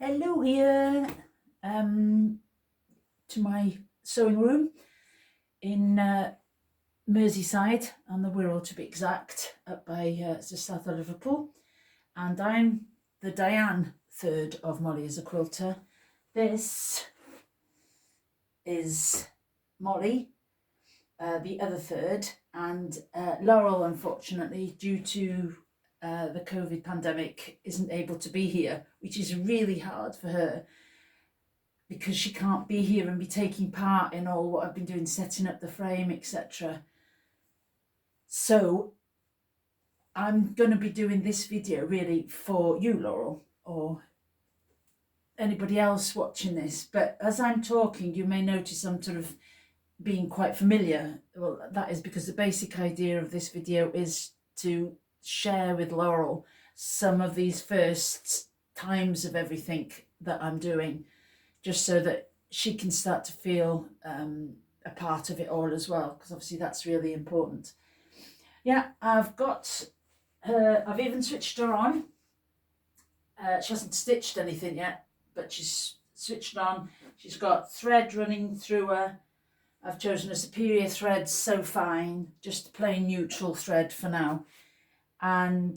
Hello here to my sewing room in Merseyside, on the Wirral to be exact, up by just south of Liverpool. And I'm the Diane third of Molly as a quilter. This is Molly, the other third, and Laurel, unfortunately, due to the COVID pandemic, isn't able to be here, which is really hard for her because she can't be here and be taking part in all what I've been doing, setting up the frame, etc. So I'm going to be doing this video really for you, Laurel, or anybody else watching this. But as I'm talking, you may notice I'm sort of being quite familiar. Well, that is because the basic idea of this video is to share with Laurel some of these first times of everything that I'm doing, just so that she can start to feel a part of it all as well, because obviously that's really important. Yeah, I've got her, I've even switched her on. She hasn't stitched anything yet, but she's switched on. She's got thread running through her. I've chosen a superior thread, so fine, just plain neutral thread for now. And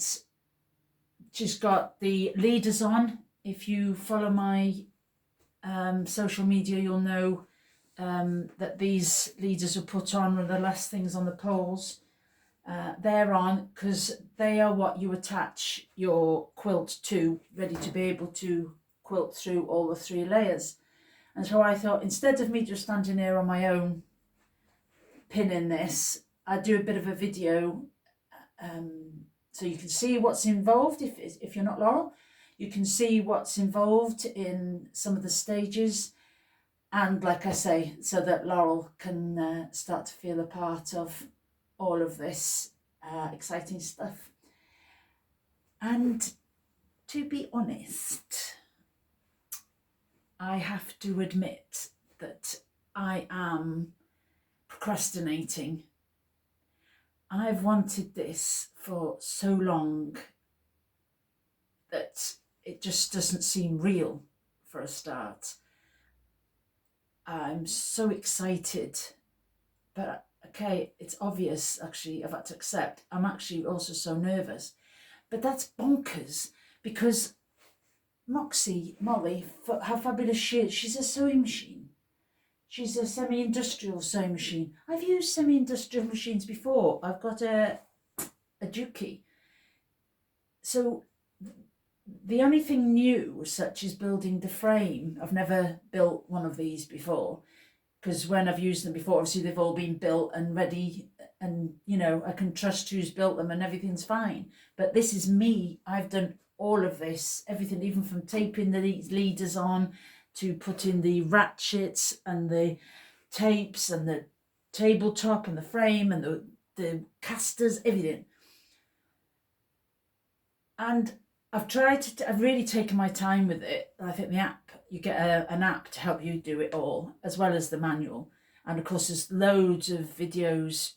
she's got the leaders on. If you follow my social media, you'll know that these leaders are put on one of the last things on the poles. They're on because they are what you attach your quilt to, ready to be able to quilt through all the 3 layers. And so I thought, instead of me just standing here on my own pinning this, I'd do a bit of a video so you can see what's involved. If you're not Laurel, you can see what's involved in some of the stages, and like I say, so that Laurel can start to feel a part of all of this exciting stuff. And to be honest, I have to admit that I am procrastinating. I've wanted this for so long that it just doesn't seem real for a start. I'm so excited, but okay, it's obvious, actually, I've had to accept, I'm actually also so nervous. But that's bonkers, because Molly, how fabulous she is. She's a sewing machine. She's a semi-industrial sewing machine. I've used semi-industrial machines before. I've got a Juki. So the only thing new such is building the frame. I've never built one of these before, because when I've used them before, obviously they've all been built and ready, and you know, I can trust who's built them and everything's fine. But this is me. I've done all of this, everything, even from taping the leaders on to putting the ratchets and the tapes and the tabletop and the frame and the casters, everything. And I've really taken my time with it. I think the app, you get an app to help you do it all, as well as the manual. And of course, there's loads of videos.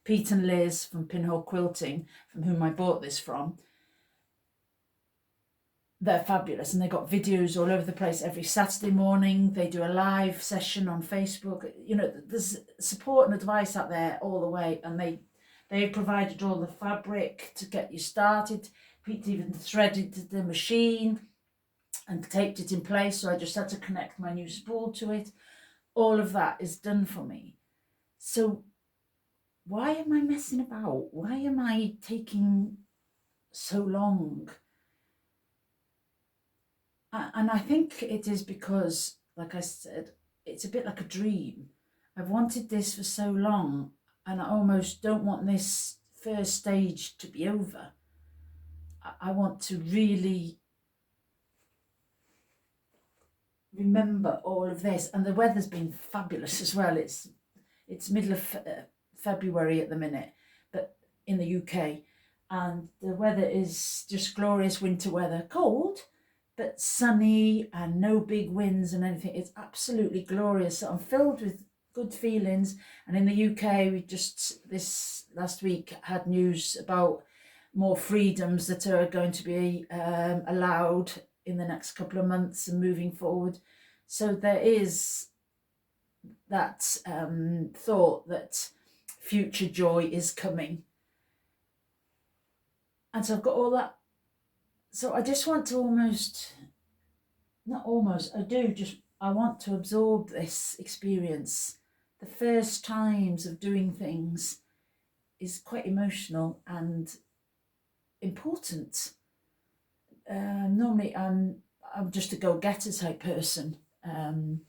Pete and Liz from Pinhole Quilting, from whom I bought this from, they're fabulous, and they've got videos all over the place. Every Saturday morning they do a live session on Facebook. You know, there's support and advice out there all the way, and they've provided all the fabric to get you started. Pete even threaded the machine and taped it in place, so I just had to connect my new spool to it. All of that is done for me. So why am I messing about? Why am I taking so long? And I think it is because, like I said, it's a bit like a dream. I've wanted this for so long, and I almost don't want this first stage to be over. I want to really remember all of this. And the weather's been fabulous as well. It's middle of February at the minute, but in the UK, and the weather is just glorious winter weather. Cold, but sunny and no big winds and anything. It's absolutely glorious. So I'm filled with good feelings. And in the UK, we just this last week had news about more freedoms that are going to be allowed in the next couple of months and moving forward. So there is that thought that future joy is coming. And so I've got all that. So I just want to I want to absorb this experience. The first times of doing things is quite emotional and important. Normally I'm just a go-getter type person. And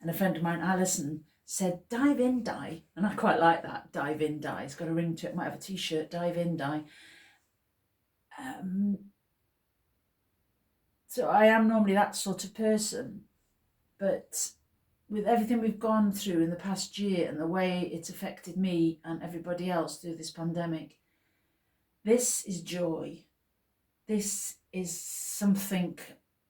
a friend of mine, Alison, said, dive in, Di. And I quite like that, dive in, Di. It's got a ring to it, might have a t-shirt, dive in, Di. So I am normally that sort of person. But with everything we've gone through in the past year and the way it's affected me and everybody else through this pandemic, this is joy. This is something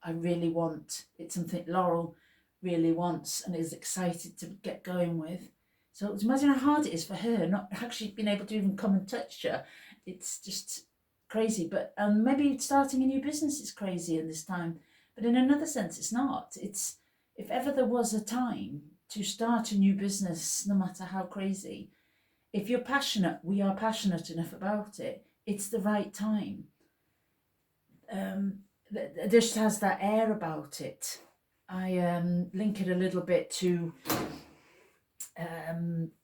I really want. It's something Laurel really wants and is excited to get going with. So imagine how hard it is for her not actually being able to even come and touch her. It's just crazy. But maybe starting a new business is crazy in this time. But in another sense, it's not. It's, if ever there was a time to start a new business, no matter how crazy, if you're passionate, we are passionate enough about it, it's the right time. It just has that air about it. I link it a little bit to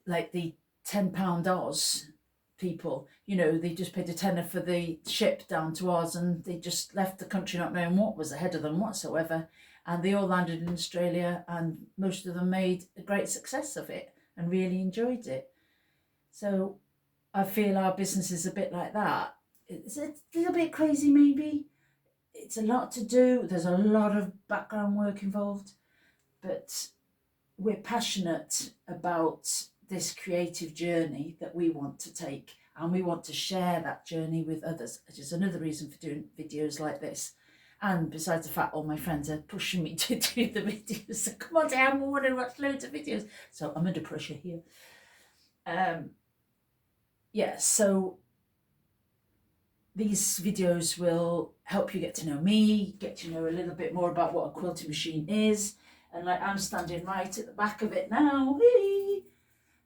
like the £10 Oz people. You know, they just paid a tenner for the ship down to Oz and they just left the country not knowing what was ahead of them whatsoever. And they all landed in Australia and most of them made a great success of it and really enjoyed it. So I feel our business is a bit like that. It's a little bit crazy maybe. It's a lot to do. There's a lot of background work involved, but we're passionate about this creative journey that we want to take, and we want to share that journey with others, which is another reason for doing videos like this. And besides the fact all my friends are pushing me to do the videos, so come on Diane, we want to watch loads of videos. So I'm under pressure here. So these videos will help you get to know me, get to know a little bit more about what a quilting machine is. And like I'm standing right at the back of it now. Whee!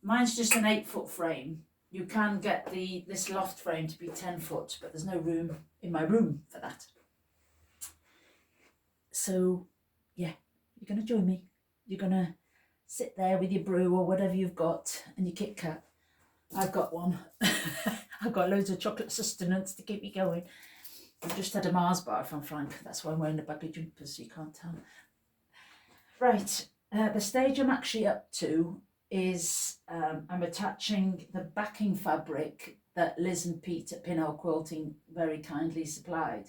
Mine's just an 8-foot frame. You can get this loft frame to be 10 foot, but there's no room in my room for that. So yeah, you're going to join me. You're going to sit there with your brew or whatever you've got and your Kit Kat. I've got one. I've got loads of chocolate sustenance to keep me going. I've just had a Mars bar, if I'm frank. That's why I'm wearing a baggy jumper, so you can't tell. Right, the stage I'm actually up to is I'm attaching the backing fabric that Liz and Pete at Pinhole Quilting very kindly supplied.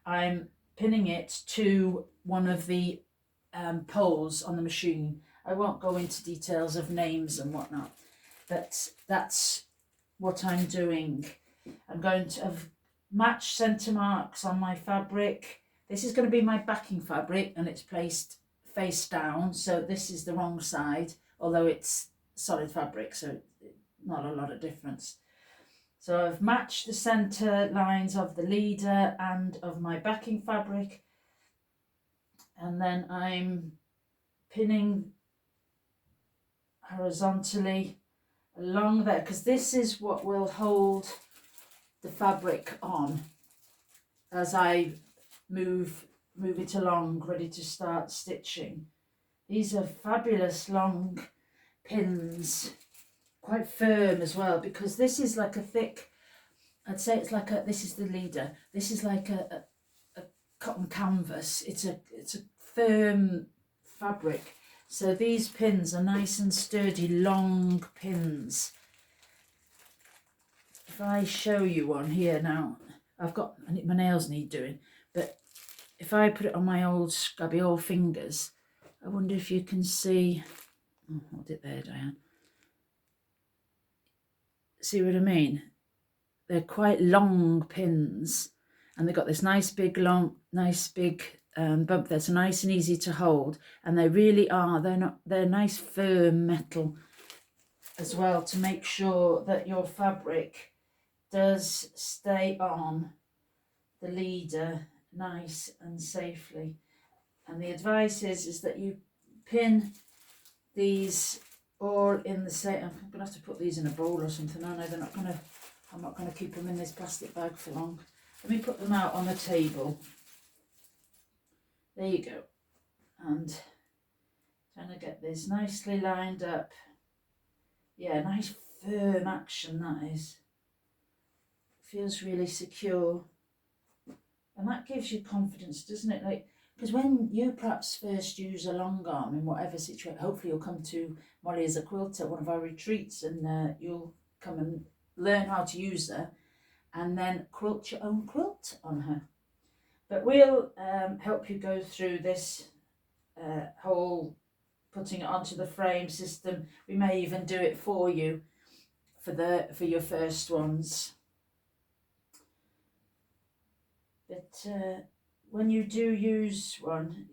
I'm pinning it to one of the poles on the machine. I won't go into details of names and whatnot, but that's what I'm doing. I'm going to have matched centre marks on my fabric. This is going to be my backing fabric and it's placed face down, so this is the wrong side, although it's solid fabric, so not a lot of difference. So I've matched the centre lines of the leader and of my backing fabric, and then I'm pinning horizontally along there, because this is what will hold the fabric on as I move it along, ready to start stitching. These are fabulous long pins, quite firm as well, because this is like a thick, I'd say it's like this is the leader, this is like a cotton canvas. It's a firm fabric, so these pins are nice and sturdy, long pins. If I show you one here now, my nails need doing, but if I put it on my old scrubby old fingers, I wonder if you can see, hold it there Diane, see what I mean? They're quite long pins and they've got this nice big bump there, so nice and easy to hold, and they really are, they're nice firm metal as well, to make sure that your fabric does stay on the leader nice and safely. And the advice is that you pin these all in the same. I'm gonna have to put these in a bowl or something, aren't I? I'm not gonna keep them in this plastic bag for long. Let me put them out on the table. There you go. And trying to get this nicely lined up. Yeah, nice firm action that is. Feels really secure. And that gives you confidence, doesn't it? Like, because when you perhaps first use a long arm in whatever situation, hopefully you'll come to Molly as a quilter, one of our retreats, and you'll come and learn how to use her and then quilt your own quilt on her. But we'll help you go through this whole putting it onto the frame system. We may even do it for you for your first ones. But when you do use one,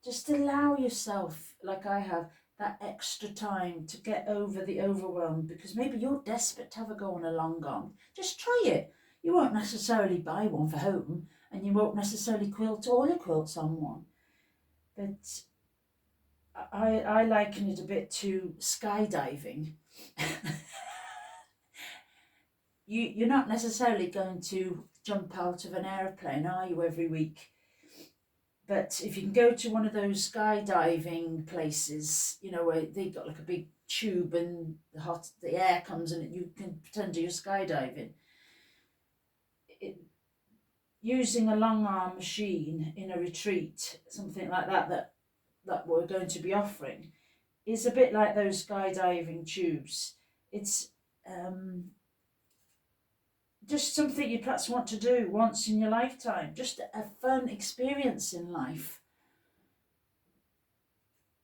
just allow yourself, like I have, that extra time to get over the overwhelm, because maybe you're desperate to have a go on a long arm. Just try it. You won't necessarily buy one for home, and you won't necessarily quilt all your quilts on one. But I liken it a bit to skydiving. You're not necessarily going to jump out of an aeroplane, are you, every week? But if you can go to one of those skydiving places, you know, where they've got like a big tube and the air comes in, and you can pretend you're skydiving. Using a long arm machine in a retreat, something like that we're going to be offering, is a bit like those skydiving tubes. It's just something you perhaps want to do once in your lifetime, just a fun experience in life.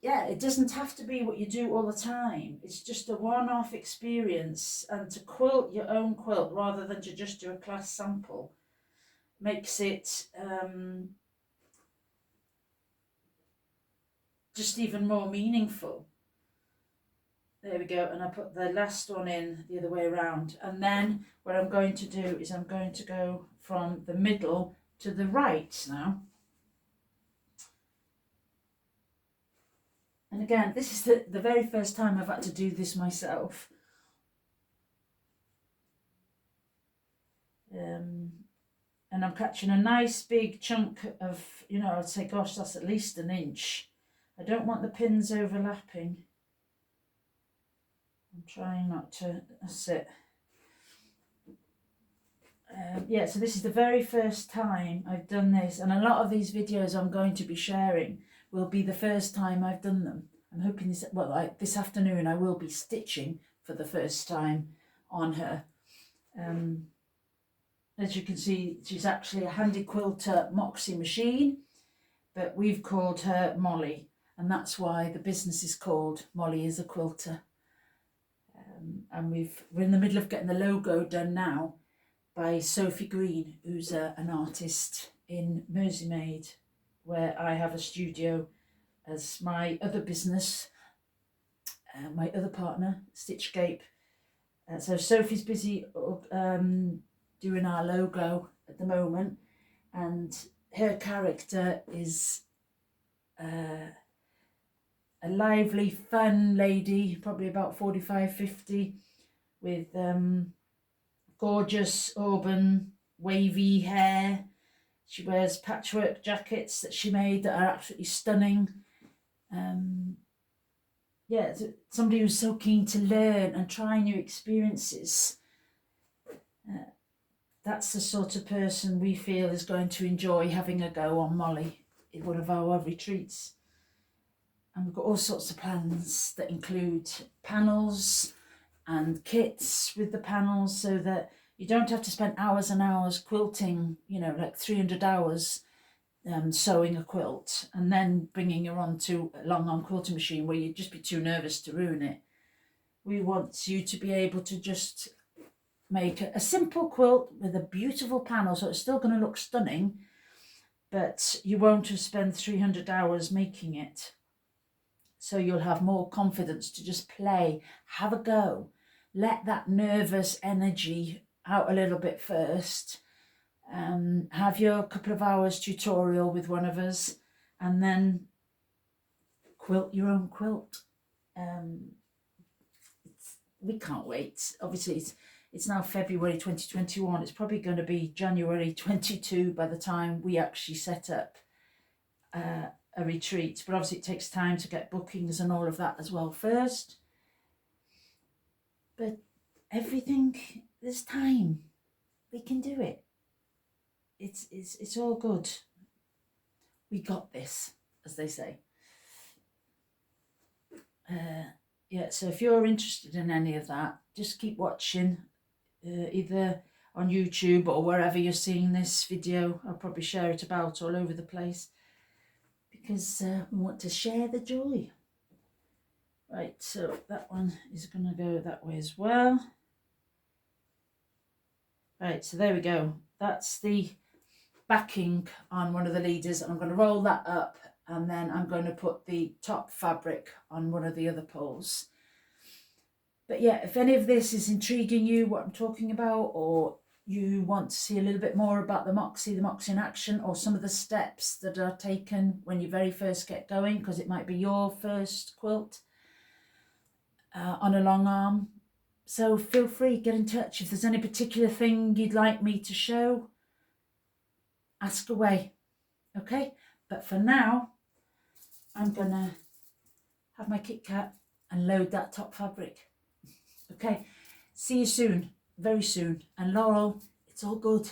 Yeah, it doesn't have to be what you do all the time. It's just a one-off experience, and to quilt your own quilt rather than to just do a class sample makes it just even more meaningful. There we go, and I put the last one in the other way around, and then what I'm going to do is I'm going to go from the middle to the right now. And again, this is the very first time I've had to do this myself. And I'm catching a nice big chunk of, you know, I'd say, gosh, that's at least an inch. I don't want the pins overlapping. I'm trying not to, that's it. Yeah, so this is the very first time I've done this, and a lot of these videos I'm going to be sharing will be the first time I've done them. I'm hoping this, well, like this afternoon I will be stitching for the first time on her. As you can see, she's actually a Handiquilter Moxie machine, but we've called her Molly, and that's why the business is called Molly is a Quilter. And we're in the middle of getting the logo done now by Sophie Green, who's an artist in Merseymaid, where I have a studio as my other business, my other partner, Stitchcape. So Sophie's busy doing our logo at the moment, and her character is a lively, fun lady, probably about 45, 50, with gorgeous auburn wavy hair. She wears patchwork jackets that she made that are absolutely stunning. Yeah, somebody who's so keen to learn and try new experiences. That's the sort of person we feel is going to enjoy having a go on Molly in one of our retreats. And we've got all sorts of plans that include panels and kits with the panels, so that you don't have to spend hours and hours quilting, you know, like 300 hours sewing a quilt and then bringing her onto a long arm quilting machine where you'd just be too nervous to ruin it. We want you to be able to just make a simple quilt with a beautiful panel, so it's still going to look stunning, but you won't have spent 300 hours making it. So you'll have more confidence to just play, have a go, let that nervous energy out a little bit first, have your couple of hours tutorial with one of us, and then quilt your own quilt. We can't wait. Obviously, it's now February 2021. It's probably going to be January 22 by the time we actually set up a retreat. But obviously, it takes time to get bookings and all of that as well first. But everything, there's time. We can do it. It's all good. We got this, as they say. Yeah, so if you're interested in any of that, just keep watching, either on YouTube or wherever you're seeing this video. I'll probably share it about all over the place, because we want to share the joy. Right, so that one is going to go that way as well. Right, so there we go. That's the backing on one of the leaders, and I'm going to roll that up, and then I'm going to put the top fabric on one of the other poles. But yeah, if any of this is intriguing you, what I'm talking about, or you want to see a little bit more about the Moxie in action, or some of the steps that are taken when you very first get going, because it might be your first quilt on a long arm. So feel free, get in touch. If there's any particular thing you'd like me to show, ask away, okay? But for now, I'm gonna have my Kit Kat and load that top fabric. Okay, see you soon, very soon. And Laurel, it's all good.